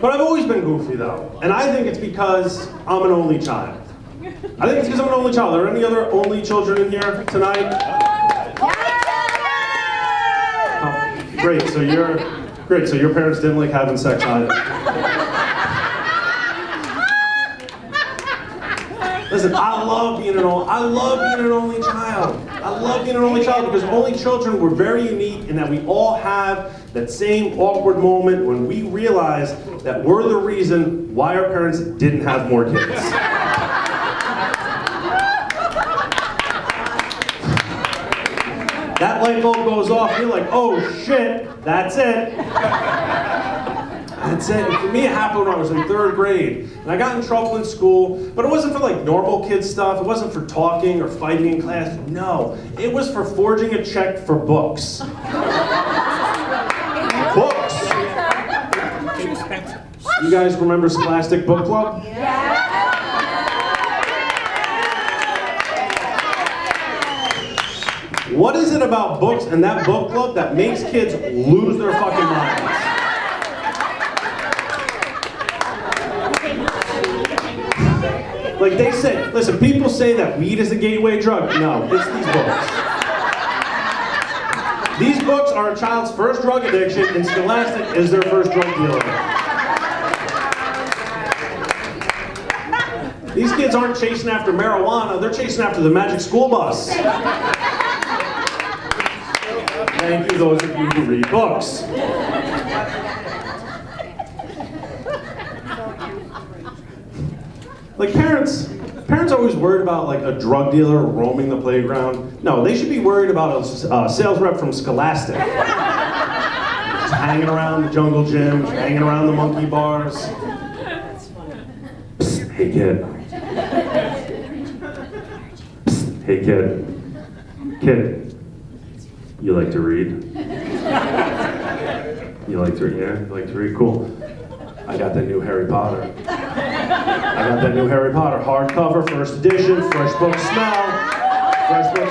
But I've always been goofy though, and I think it's because I'm an only child. I think it's because I'm an only child. Are there any other only children in here tonight? Oh, great. So your parents didn't like having sex either. Listen, I love being an only child. I love being an only child because only children were very unique in that we all have that same awkward moment when we realize that we're the reason why our parents didn't have more kids. That light bulb goes off, you're like, oh shit, that's it. That's it. And for me, it happened when I was in 3rd grade. And I got in trouble in school, but it wasn't for like normal kid stuff. It wasn't for talking or fighting in class. No, it was for forging a check for books. Books. You guys remember Scholastic Book Club? What is it about books and that book club that makes kids lose their fucking minds? Like they say, listen, people say that weed is a gateway drug. No, it's these books. These books are a child's first drug addiction, and Scholastic is their first drug dealer. These kids aren't chasing after marijuana, they're chasing after the magic school bus. Thank you, those of you who read books. Like parents are always worried about like a drug dealer roaming the playground. No, they should be worried about a sales rep from Scholastic. Just hanging around the jungle gym, hanging around the monkey bars. Psst, hey kid. Psst, hey kid. Kid, you like to read? You like to read? Yeah, you like to read? Cool. I got that new Harry Potter. Hardcover, first edition, fresh book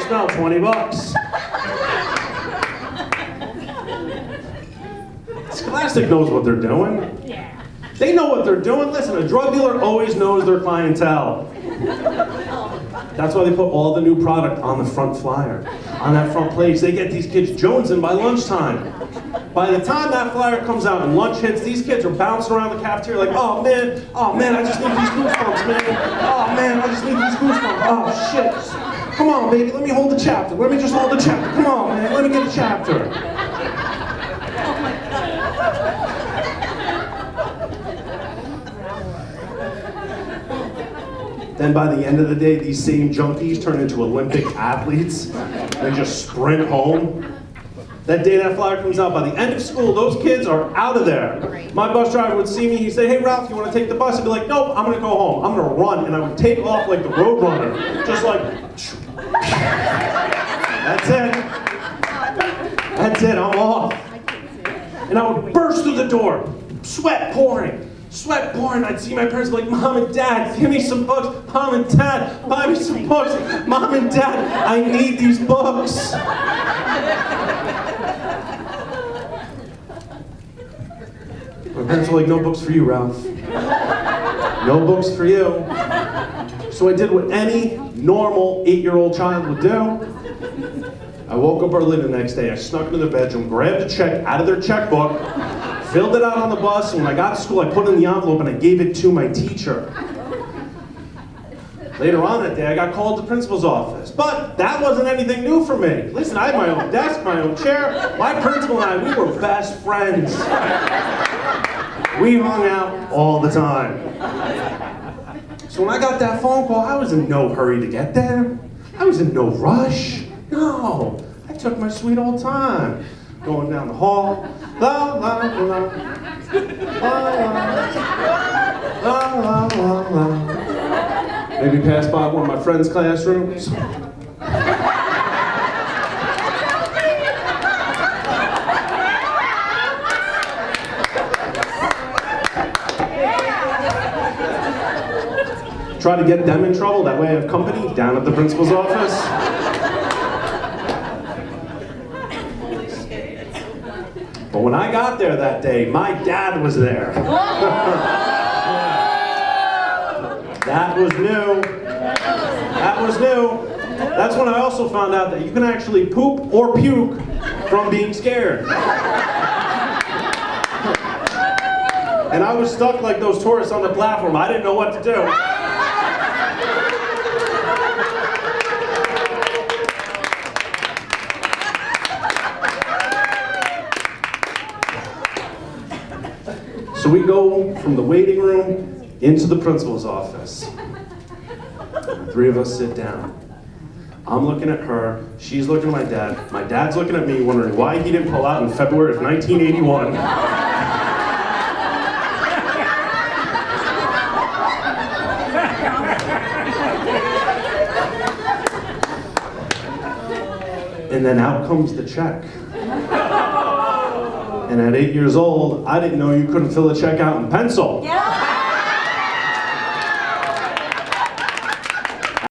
smell, 20 bucks. Scholastic knows what they're doing. They know what they're doing. Listen, a drug dealer always knows their clientele. That's why they put all the new product on the front flyer, on that front page. They get these kids jonesing by lunchtime. By the time that flyer comes out and lunch hits, these kids are bouncing around the cafeteria like, oh man, I just need these goosebumps, man. Oh man, I just need these goosebumps. Oh shit. Come on, baby, let me hold the chapter. Let me just hold the chapter. Come on, man, let me get a chapter. Then by the end of the day, these same junkies turn into Olympic athletes and just sprint home. That day that flyer comes out, by the end of school, those kids are out of there. My bus driver would see me, he'd say, hey Ralph, you want to take the bus? I'd be like, nope, I'm gonna go home. I'm gonna run, and I would take off like the road runner. Just like, that's it. That's it, I'm off. And I would burst through the door, sweat pouring. I'd see my parents be like, Mom and Dad, give me some books. Mom and Dad, buy me some books. Mom and Dad, I need these books. My parents were like, no books for you, Ralph. No books for you. So I did what any normal 8-year-old child would do. I woke up early the next day, I snuck into their bedroom, grabbed a check out of their checkbook, filled it out on the bus, and when I got to school, I put it in the envelope and I gave it to my teacher. Later on that day, I got called to the principal's office. But that wasn't anything new for me. Listen, I had my own desk, my own chair. My principal and I, we were best friends. We hung out all the time. So when I got that phone call, I was in no hurry to get there. I was in no rush. No, I took my sweet old time. Going down the hall. La la la. La la la la la. Maybe pass by one of my friends' classrooms. Try to get them in trouble, that way I have company down at the principal's office. But when I got there that day, my dad was there. That was new. That was new. That's when I also found out that you can actually poop or puke from being scared. And I was stuck like those tourists on the platform. I didn't know what to do. So we go from the waiting room into the principal's office. The three of us sit down. I'm looking at her, she's looking at my dad's looking at me, wondering why he didn't pull out in February of 1981. And then out comes the check. And at 8 years old, I didn't know you couldn't fill a check out in pencil. Yeah.